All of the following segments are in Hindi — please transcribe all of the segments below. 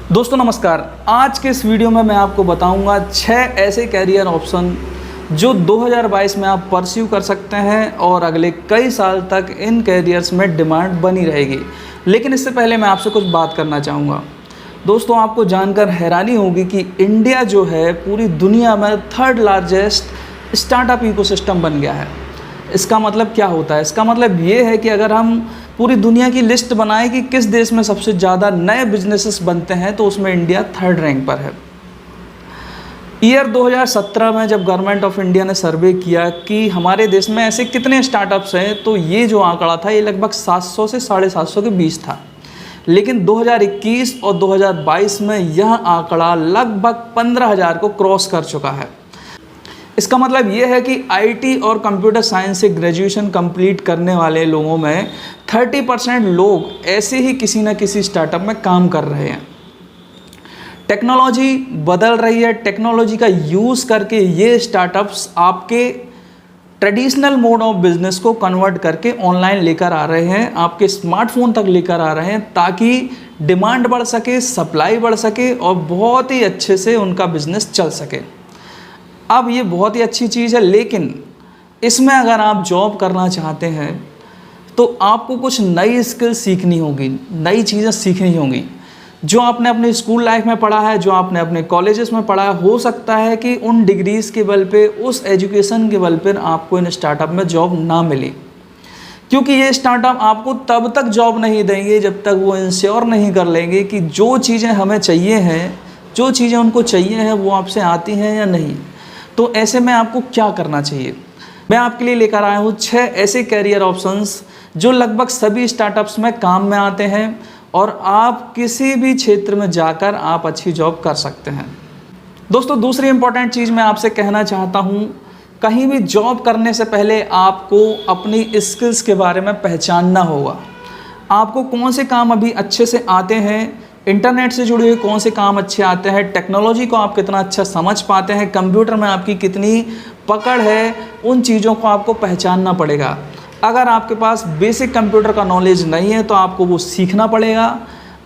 दोस्तों नमस्कार। आज के इस वीडियो में मैं आपको बताऊंगा 6 ऐसे कैरियर ऑप्शन जो 2022 में आप परस्यू कर सकते हैं और अगले कई साल तक इन कैरियर्स में डिमांड बनी रहेगी। लेकिन इससे पहले मैं आपसे कुछ बात करना चाहूँगा। दोस्तों आपको जानकर हैरानी होगी कि इंडिया जो है पूरी दुनिया में 3rd लार्जेस्ट स्टार्टअप इकोसिस्टम बन गया है। इसका मतलब क्या होता है? इसका मतलब ये है कि अगर हम पूरी दुनिया की लिस्ट बनाएं कि किस देश में सबसे ज़्यादा नए बिजनेसेस बनते हैं तो उसमें इंडिया 3rd रैंक पर है। ईयर 2017 में जब गवर्नमेंट ऑफ इंडिया ने सर्वे किया कि हमारे देश में ऐसे कितने स्टार्टअप्स हैं, तो ये जो आंकड़ा था ये लगभग 700 से 750 के बीच था। लेकिन 2021 और 2022 में यह आंकड़ा लगभग 15,000 को क्रॉस कर चुका है। इसका मतलब ये है कि आईटी और कंप्यूटर साइंस से ग्रेजुएशन कंप्लीट करने वाले लोगों में 30% लोग ऐसे ही किसी न किसी स्टार्टअप में काम कर रहे हैं। टेक्नोलॉजी बदल रही है। टेक्नोलॉजी का यूज़ करके ये स्टार्टअप्स आपके ट्रेडिशनल मोड ऑफ बिजनेस को कन्वर्ट करके ऑनलाइन लेकर आ रहे हैं, आपके स्मार्टफोन तक लेकर आ रहे हैं, ताकि डिमांड बढ़ सके, सप्लाई बढ़ सके और बहुत ही अच्छे से उनका बिजनेस चल सके। अब ये बहुत ही अच्छी चीज़ है, लेकिन इसमें अगर आप जॉब करना चाहते हैं तो आपको कुछ नई स्किल सीखनी होगी, नई चीज़ें सीखनी होंगी। जो आपने अपने स्कूल लाइफ में पढ़ा है, जो आपने अपने कॉलेजेस में पढ़ा है, हो सकता है कि उन डिग्रीज़ के बल पे, उस एजुकेशन के बल पर आपको इन स्टार्टअप में जॉब ना मिले, क्योंकि ये स्टार्टअप आपको तब तक जॉब नहीं देंगे जब तक वो इंश्योर नहीं कर लेंगे कि जो चीज़ें हमें चाहिए हैं, जो चीज़ें उनको चाहिए हैं वो आपसे आती हैं या नहीं। तो ऐसे में आपको क्या करना चाहिए? मैं आपके लिए लेकर आया हूँ 6 ऐसे कैरियर ऑप्शंस जो लगभग सभी स्टार्टअप्स में काम में आते हैं और आप किसी भी क्षेत्र में जाकर आप अच्छी जॉब कर सकते हैं। दोस्तों दूसरी इंपॉर्टेंट चीज़ मैं आपसे कहना चाहता हूँ, कहीं भी जॉब करने से पहले आपको अपनी स्किल्स के बारे में पहचानना होगा। आपको कौन से काम अभी अच्छे से आते हैं, इंटरनेट से जुड़े हुए कौन से काम अच्छे आते हैं, टेक्नोलॉजी को आप कितना अच्छा समझ पाते हैं, कंप्यूटर में आपकी कितनी पकड़ है, उन चीज़ों को आपको पहचानना पड़ेगा। अगर आपके पास बेसिक कंप्यूटर का नॉलेज नहीं है तो आपको वो सीखना पड़ेगा।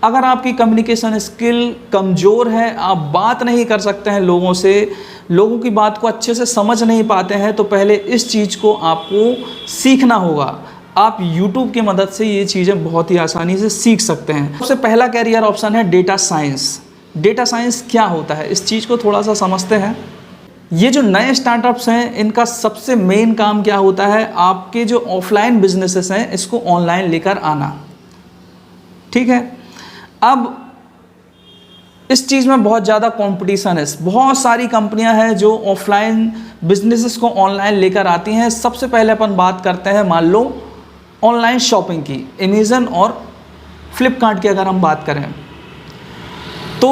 अगर आपकी कम्युनिकेशन स्किल कमज़ोर है, आप बात नहीं कर सकते हैं लोगों से, लोगों की बात को अच्छे से समझ नहीं पाते हैं, तो पहले इस चीज़ को आपको सीखना होगा। आप YouTube की मदद से ये चीज़ें बहुत ही आसानी से सीख सकते हैं। सबसे पहला कैरियर ऑप्शन है डेटा साइंस। डेटा साइंस क्या होता है, इस चीज़ को थोड़ा सा समझते हैं। ये जो नए स्टार्टअप्स हैं इनका सबसे मेन काम क्या होता है, आपके जो ऑफलाइन बिजनेसेस हैं इसको ऑनलाइन लेकर आना। ठीक है, अब इस चीज़ में बहुत ज़्यादा कंपटीशन है। बहुत सारी कंपनियां हैं जो ऑफलाइन बिजनेसेस को ऑनलाइन लेकर आती हैं। सबसे पहले अपन बात करते हैं, मान लो ऑनलाइन शॉपिंग की, अमेज़न और फ्लिपकार्ट की अगर हम बात करें तो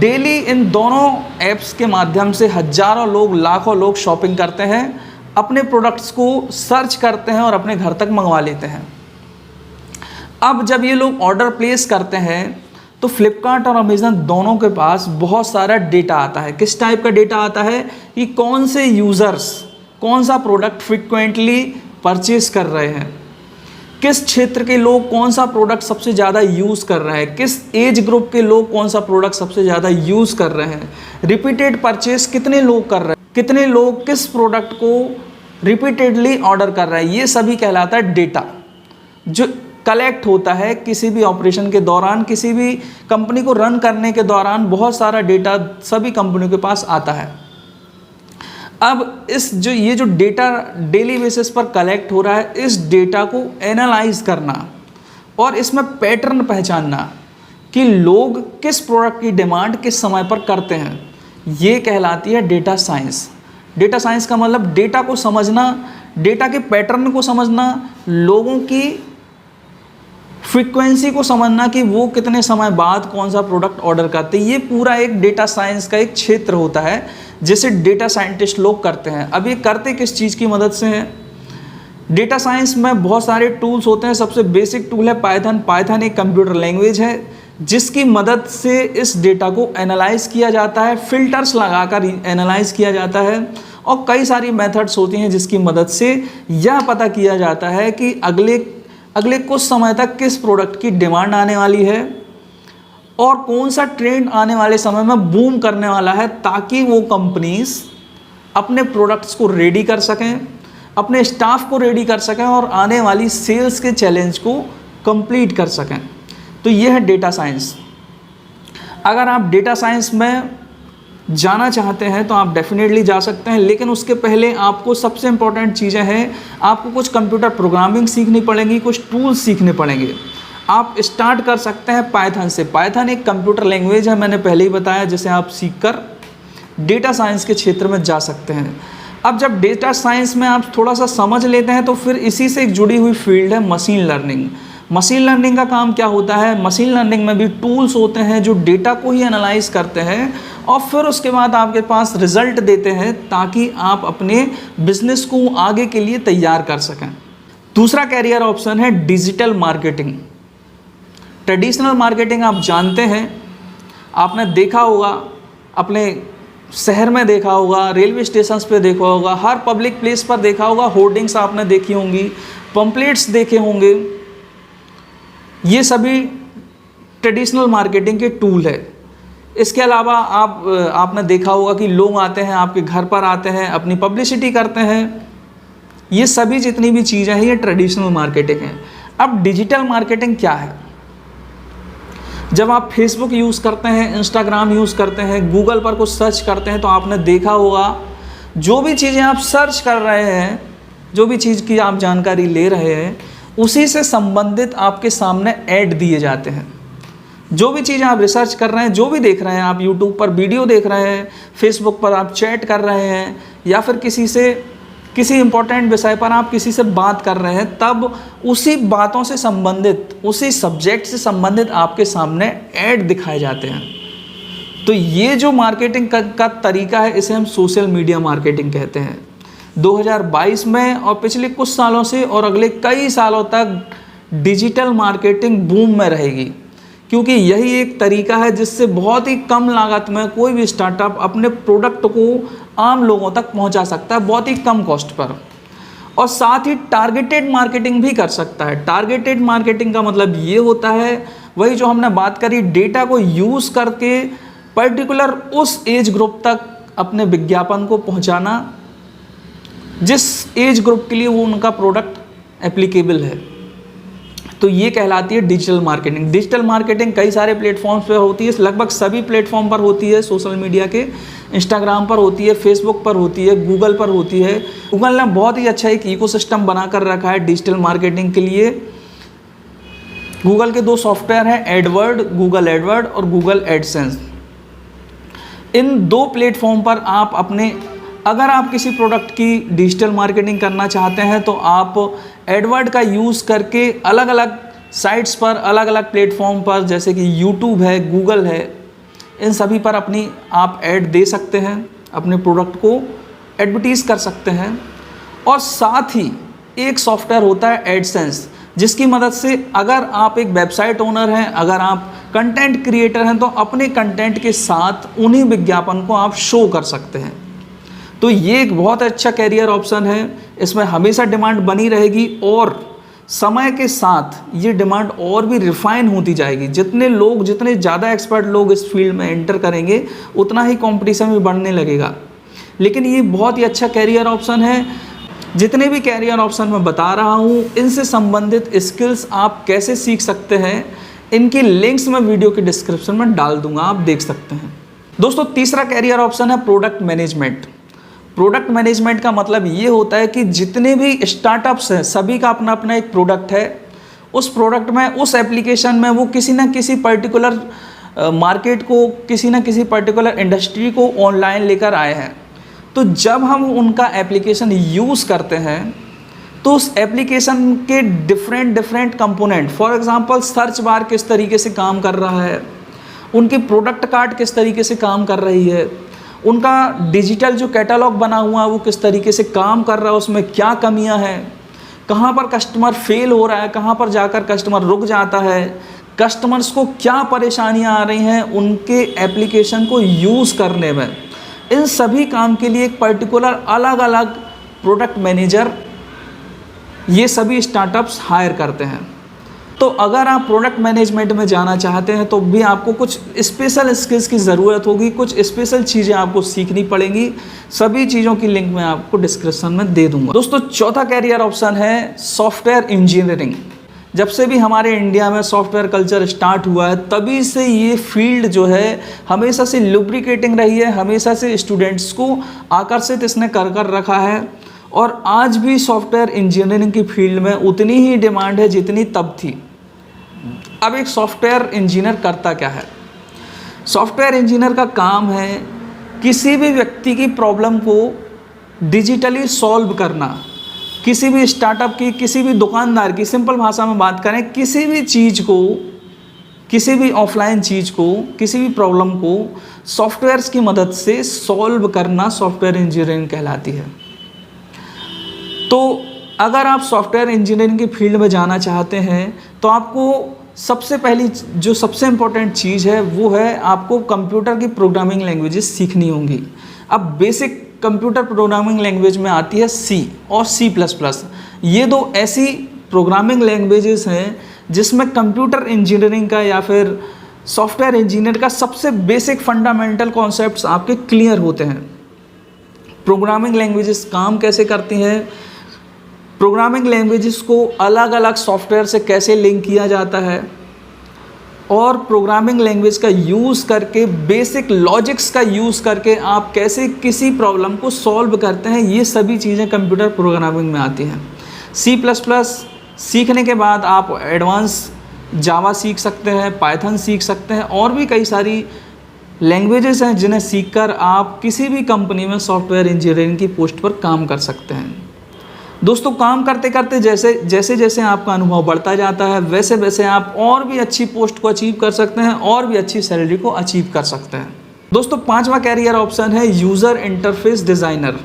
डेली इन दोनों ऐप्स के माध्यम से हज़ारों लोग, लाखों लोग शॉपिंग करते हैं, अपने प्रोडक्ट्स को सर्च करते हैं और अपने घर तक मंगवा लेते हैं। अब जब ये लोग ऑर्डर प्लेस करते हैं तो फ्लिपकार्ट और अमेज़न दोनों के पास बहुत सारा डेटा आता है। किस टाइप का डेटा आता है कि कौन से यूज़र्स कौन सा प्रोडक्ट फ्रिक्वेंटली परचेज कर रहे हैं, किस क्षेत्र के लोग कौन सा प्रोडक्ट सबसे ज़्यादा यूज़ कर रहे हैं, किस एज ग्रुप के लोग कौन सा प्रोडक्ट सबसे ज़्यादा यूज़ कर रहे हैं, रिपीटेड परचेस कितने लोग कर रहे हैं, कितने लोग किस प्रोडक्ट को रिपीटेडली ऑर्डर कर रहे हैं। ये सभी कहलाता है डेटा, जो कलेक्ट होता है किसी भी ऑपरेशन के दौरान, किसी भी कंपनी को रन करने के दौरान। बहुत सारा डेटा सभी कंपनियों के पास आता है। अब ये जो डेटा डेली बेसिस पर कलेक्ट हो रहा है, इस डेटा को एनालाइज करना और इसमें पैटर्न पहचानना कि लोग किस प्रोडक्ट की डिमांड किस समय पर करते हैं, ये कहलाती है डेटा साइंस। डेटा साइंस का मतलब डेटा को समझना, डेटा के पैटर्न को समझना, लोगों की फ्रीक्वेंसी को समझना कि वो कितने समय बाद कौन सा प्रोडक्ट ऑर्डर करते हैं। ये पूरा एक डेटा साइंस का एक क्षेत्र होता है जिसे डेटा साइंटिस्ट लोग करते हैं। अब ये करते किस चीज़ की मदद से हैं? डेटा साइंस में बहुत सारे टूल्स होते हैं। सबसे बेसिक टूल है पाइथन। पाइथन एक कंप्यूटर लैंग्वेज है जिसकी मदद से इस डेटा को एनालाइज किया जाता है, फिल्टर्स लगाकर एनालाइज किया जाता है, और कई सारी मेथड्स होती हैं जिसकी मदद से यह पता किया जाता है कि अगले कुछ समय तक किस प्रोडक्ट की डिमांड आने वाली है और कौन सा ट्रेंड आने वाले समय में बूम करने वाला है, ताकि वो कंपनीज अपने प्रोडक्ट्स को रेडी कर सकें, अपने स्टाफ को रेडी कर सकें और आने वाली सेल्स के चैलेंज को कंप्लीट कर सकें। तो ये है डेटा साइंस। अगर आप डेटा साइंस में जाना चाहते हैं तो आप डेफिनेटली जा सकते हैं, लेकिन उसके पहले आपको सबसे इम्पॉर्टेंट चीज़ें हैं, आपको कुछ कंप्यूटर प्रोग्रामिंग सीखनी पड़ेगी, कुछ टूल्स सीखने पड़ेंगे। आप स्टार्ट कर सकते हैं पाइथन से। पाइथन एक कंप्यूटर लैंग्वेज है, मैंने पहले ही बताया, जिसे आप सीखकर डेटा साइंस के क्षेत्र में जा सकते हैं। अब जब डेटा साइंस में आप थोड़ा सा समझ लेते हैं तो फिर इसी से एक जुड़ी हुई फील्ड है मशीन लर्निंग। मशीन लर्निंग का काम क्या होता है? मशीन लर्निंग में भी टूल्स होते हैं जो डेटा को ही एनालाइज करते हैं और फिर उसके बाद आपके पास रिजल्ट देते हैं, ताकि आप अपने बिजनेस को आगे के लिए तैयार कर सकें। दूसरा कैरियर ऑप्शन है डिजिटल मार्केटिंग। ट्रेडिशनल मार्केटिंग आप जानते हैं, आपने देखा होगा, अपने शहर में देखा होगा, रेलवे स्टेशंस पे देखा होगा, हर पब्लिक प्लेस पर देखा होगा, होर्डिंग्स आपने देखी होंगी, पंपलेट्स देखे होंगे। ये सभी ट्रेडिशनल मार्केटिंग के टूल है। इसके अलावा आपने देखा होगा कि लोग आते हैं, आपके घर पर आते हैं, अपनी पब्लिसिटी करते हैं। ये सभी जितनी भी चीज़ें हैं ये ट्रेडिशनल मार्केटिंग है। अब डिजिटल मार्केटिंग क्या है? जब आप फेसबुक यूज़ करते हैं, इंस्टाग्राम यूज़ करते हैं, गूगल पर कुछ सर्च करते हैं, तो आपने देखा होगा जो भी चीज़ें आप सर्च कर रहे हैं, जो भी चीज़ की आप जानकारी ले रहे हैं, उसी से संबंधित आपके सामने ऐड दिए जाते हैं। जो भी चीज़ आप रिसर्च कर रहे हैं, जो भी देख रहे हैं, आप यूट्यूब पर वीडियो देख रहे हैं, फेसबुक पर आप चैट कर रहे हैं, या फिर किसी इंपॉर्टेंट विषय पर आप किसी से बात कर रहे हैं, तब उसी बातों से संबंधित, उसी सब्जेक्ट से संबंधित आपके सामने ऐड दिखाए जाते हैं। तो ये जो मार्केटिंग का तरीका है, इसे हम सोशल मीडिया मार्केटिंग कहते हैं। 2022 में और पिछले कुछ सालों से और अगले कई सालों तक डिजिटल मार्केटिंग बूम में रहेगी, क्योंकि यही एक तरीका है जिससे बहुत ही कम लागत में कोई भी स्टार्टअप अपने प्रोडक्ट को आम लोगों तक पहुंचा सकता है, बहुत ही कम कॉस्ट पर, और साथ ही टारगेटेड मार्केटिंग भी कर सकता है। टारगेटेड मार्केटिंग का मतलब ये होता है, वही जो हमने बात करी, डेटा को यूज़ करके पर्टिकुलर उस एज ग्रुप तक अपने विज्ञापन को पहुंचाना जिस एज ग्रुप के लिए वो उनका प्रोडक्ट एप्लीकेबल है। तो ये कहलाती है डिजिटल मार्केटिंग। डिजिटल मार्केटिंग कई सारे प्लेटफॉर्म्स पे होती है, लगभग सभी प्लेटफॉर्म पर होती है सोशल मीडिया के। इंस्टाग्राम पर होती है, फेसबुक पर होती है, गूगल पर होती है। गूगल ने बहुत ही अच्छा एक इकोसिस्टम बनाकर रखा है डिजिटल मार्केटिंग के लिए। गूगल के 2 सॉफ्टवेयर हैं, एडवर्ड, गूगल एडवर्ड और गूगल एडसेंस। इन 2 प्लेटफॉर्म पर अगर आप किसी प्रोडक्ट की डिजिटल मार्केटिंग करना चाहते हैं तो आप एडवर्ड का यूज़ करके अलग अलग साइट्स पर, अलग अलग प्लेटफॉर्म पर, जैसे कि यूट्यूब है, गूगल है, इन सभी पर आप ऐड दे सकते हैं, अपने प्रोडक्ट को एडवर्टीज़ कर सकते हैं। और साथ ही एक सॉफ्टवेयर होता है एडसेंस, जिसकी मदद से अगर आप एक वेबसाइट ओनर हैं, अगर आप कंटेंट क्रिएटर हैं, तो अपने कंटेंट के साथ उन्हीं विज्ञापन को आप शो कर सकते हैं। तो ये एक बहुत अच्छा कैरियर ऑप्शन है। इसमें हमेशा डिमांड बनी रहेगी और समय के साथ ये डिमांड और भी रिफाइन होती जाएगी। जितने ज़्यादा एक्सपर्ट लोग इस फील्ड में एंटर करेंगे, उतना ही कंपटीशन भी बढ़ने लगेगा। लेकिन ये बहुत ही अच्छा कैरियर ऑप्शन है। जितने भी कैरियर ऑप्शन मैं बता रहा हूँ, इनसे संबंधित स्किल्स आप कैसे सीख सकते हैं, इनकी लिंक्स मैं वीडियो के डिस्क्रिप्शन में डाल दूंगा, आप देख सकते हैं। दोस्तों, तीसरा कैरियर ऑप्शन है प्रोडक्ट मैनेजमेंट। प्रोडक्ट मैनेजमेंट का मतलब ये होता है कि जितने भी स्टार्टअप्स हैं, सभी का अपना अपना एक प्रोडक्ट है। उस प्रोडक्ट में, उस एप्लीकेशन में वो किसी ना किसी पर्टिकुलर मार्केट को, किसी ना किसी पर्टिकुलर इंडस्ट्री को ऑनलाइन लेकर आए हैं। तो जब हम उनका एप्लीकेशन यूज़ करते हैं तो उस एप्लीकेशन के different component, for example search bar किस तरीके से काम कर रहा है, उनकी प्रोडक्ट कार्ड किस तरीके से काम कर रही है, उनका डिजिटल जो कैटलॉग बना हुआ है वो किस तरीके से काम कर रहा है, उसमें क्या कमियां हैं, कहाँ पर कस्टमर फेल हो रहा है, कहाँ पर जाकर कस्टमर रुक जाता है, कस्टमर्स को क्या परेशानियां आ रही हैं उनके एप्लीकेशन को यूज़ करने में। इन सभी काम के लिए एक पर्टिकुलर अलग अलग प्रोडक्ट मैनेजर ये सभी स्टार्टअप्स हायर करते हैं। तो अगर आप प्रोडक्ट मैनेजमेंट में जाना चाहते हैं तो भी आपको कुछ स्पेशल स्किल्स की ज़रूरत होगी, कुछ स्पेशल चीज़ें आपको सीखनी पड़ेंगी। सभी चीज़ों की लिंक मैं आपको डिस्क्रिप्शन में दे दूंगा। दोस्तों, चौथा कैरियर ऑप्शन है सॉफ्टवेयर इंजीनियरिंग। जब से भी हमारे इंडिया में सॉफ्टवेयर कल्चर स्टार्ट हुआ है, तभी से ये फील्ड जो है हमेशा से लुब्रिकेटिंग रही है, हमेशा से स्टूडेंट्स को आकर्षित इसने कर रखा है। और आज भी सॉफ्टवेयर इंजीनियरिंग की फील्ड में उतनी ही डिमांड है जितनी तब थी। अब एक सॉफ्टवेयर इंजीनियर करता क्या है? सॉफ्टवेयर इंजीनियर का काम है किसी भी व्यक्ति की प्रॉब्लम को डिजिटली सॉल्व करना। किसी भी स्टार्टअप की, किसी भी दुकानदार की, सिंपल भाषा में बात करें, किसी भी चीज़ को, किसी भी ऑफलाइन चीज़ को, किसी भी प्रॉब्लम को सॉफ्टवेयर्स की मदद से सॉल्व करना सॉफ्टवेयर इंजीनियरिंग कहलाती है। तो अगर आप सॉफ्टवेयर इंजीनियरिंग की फील्ड में जाना चाहते हैं तो आपको सबसे पहली जो सबसे इम्पोर्टेंट चीज़ है वो है आपको कंप्यूटर की प्रोग्रामिंग लैंग्वेजेस सीखनी होंगी। अब बेसिक कंप्यूटर प्रोग्रामिंग लैंग्वेज में आती है सी और C++। ये दो ऐसी प्रोग्रामिंग लैंग्वेजेस हैं जिसमें कंप्यूटर इंजीनियरिंग का या फिर सॉफ्टवेयर इंजीनियर का सबसे बेसिक फंडामेंटल कॉन्सेप्ट्स आपके क्लियर होते हैं। प्रोग्रामिंग लैंग्वेजेस काम कैसे करती हैं, प्रोग्रामिंग लैंग्वेजेस को अलग अलग सॉफ्टवेयर से कैसे लिंक किया जाता है, और प्रोग्रामिंग लैंग्वेज का यूज़ करके, बेसिक लॉजिक्स का यूज़ करके आप कैसे किसी प्रॉब्लम को सॉल्व करते हैं, ये सभी चीज़ें कंप्यूटर प्रोग्रामिंग में आती हैं। C++ सीखने के बाद आप एडवांस जावा सीख सकते हैं, पाइथन सीख सकते हैं, और भी कई सारी लैंग्वेजेस हैं जिन्हें सीखकर आप किसी भी कंपनी में सॉफ्टवेयर इंजीनियरिंग की पोस्ट पर काम कर सकते हैं। दोस्तों, काम करते करते जैसे जैसे आपका अनुभव बढ़ता जाता है वैसे वैसे आप और भी अच्छी पोस्ट को अचीव कर सकते हैं और भी अच्छी सैलरी को अचीव कर सकते हैं। दोस्तों, पांचवा कैरियर ऑप्शन है यूज़र इंटरफेस डिज़ाइनर।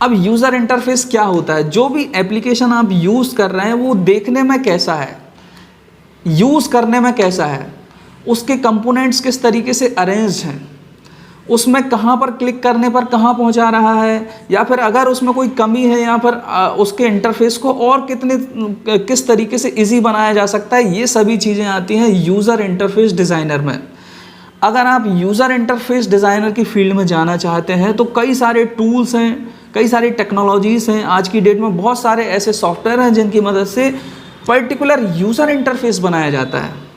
अब यूज़र इंटरफेस क्या होता है? जो भी एप्लीकेशन आप यूज़ कर रहे हैं वो देखने में कैसा है, यूज़ करने में कैसा है, उसके कंपोनेंट्स किस तरीके से अरेंज हैं, उसमें कहाँ पर क्लिक करने पर कहाँ पहुँचा रहा है, या फिर अगर उसमें कोई कमी है या फिर उसके इंटरफेस को और किस तरीके से इजी बनाया जा सकता है, ये सभी चीज़ें आती हैं यूज़र इंटरफेस डिज़ाइनर में। अगर आप यूज़र इंटरफेस डिज़ाइनर की फील्ड में जाना चाहते हैं तो कई सारे टूल्स हैं, कई सारी टेक्नोलॉजीज़ हैं। आज की डेट में बहुत सारे ऐसे सॉफ्टवेयर हैं जिनकी मदद से पर्टिकुलर यूज़र इंटरफेस बनाया जाता है।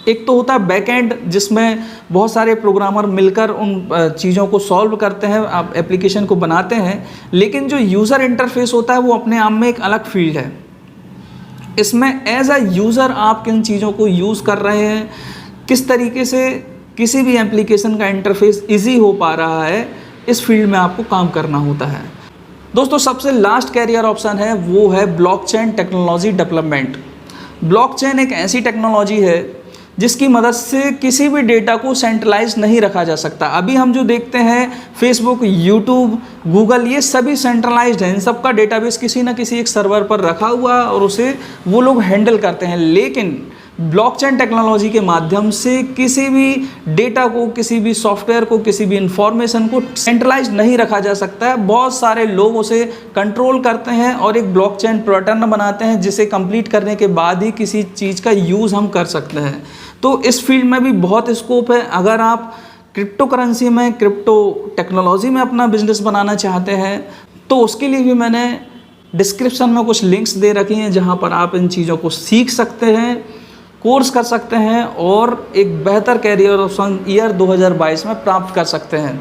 एक तो होता है बैकएंड, जिसमें बहुत सारे प्रोग्रामर मिलकर उन चीज़ों को सॉल्व करते हैं, आप एप्लीकेशन को बनाते हैं। लेकिन जो यूज़र इंटरफेस होता है वो अपने आप में एक अलग फील्ड है। इसमें एज अ यूज़र आप किन चीज़ों को यूज़ कर रहे हैं, किस तरीके से किसी भी एप्लीकेशन का इंटरफेस ईजी हो पा रहा है, इस फील्ड में आपको काम करना होता है। दोस्तों, सबसे लास्ट कैरियर ऑप्शन है वो है ब्लॉकचेन टेक्नोलॉजी डेवलपमेंट। ब्लॉकचेन एक ऐसी टेक्नोलॉजी है जिसकी मदद से किसी भी डेटा को सेंट्रलाइज नहीं रखा जा सकता। अभी हम जो देखते हैं फेसबुक, यूट्यूब, गूगल, ये सभी सेंट्रलाइज्ड हैं। इन सब का डेटाबेस किसी न किसी एक सर्वर पर रखा हुआ और उसे वो लोग हैंडल करते हैं। लेकिन ब्लॉकचेन टेक्नोलॉजी के माध्यम से किसी भी डेटा को, किसी भी सॉफ्टवेयर को, किसी भी इंफॉर्मेशन को सेंट्रलाइज नहीं रखा जा सकता है। बहुत सारे लोग उसे कंट्रोल करते हैं और एक ब्लॉकचेन पैटर्न बनाते हैं जिसे कंप्लीट करने के बाद ही किसी चीज़ का यूज़ हम कर सकते हैं। तो इस फील्ड में भी बहुत स्कोप है। अगर आप क्रिप्टो करेंसी में, क्रिप्टो टेक्नोलॉजी में अपना बिजनेस बनाना चाहते हैं तो उसके लिए भी मैंने डिस्क्रिप्शन में कुछ लिंक्स दे रखी हैं जहां पर आप इन चीज़ों को सीख सकते हैं, कोर्स कर सकते हैं और एक बेहतर कैरियर ऑप्शन ईयर 2022 में प्राप्त कर सकते हैं।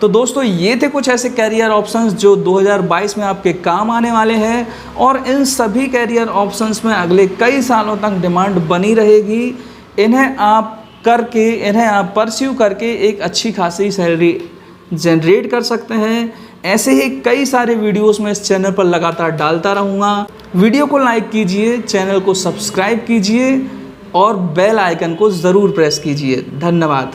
तो दोस्तों, ये थे कुछ ऐसे कैरियर ऑप्शंस जो 2022 में आपके काम आने वाले हैं, और इन सभी कैरियर ऑप्शंस में अगले कई सालों तक डिमांड बनी रहेगी। इन्हें आप परस्यू करके एक अच्छी खासी सैलरी जनरेट कर सकते हैं। ऐसे ही कई सारे वीडियोस मैं इस चैनल पर लगातार डालता रहूँगा। वीडियो को लाइक कीजिए, चैनल को सब्सक्राइब कीजिए और बेल आइकन को ज़रूर प्रेस कीजिए। धन्यवाद।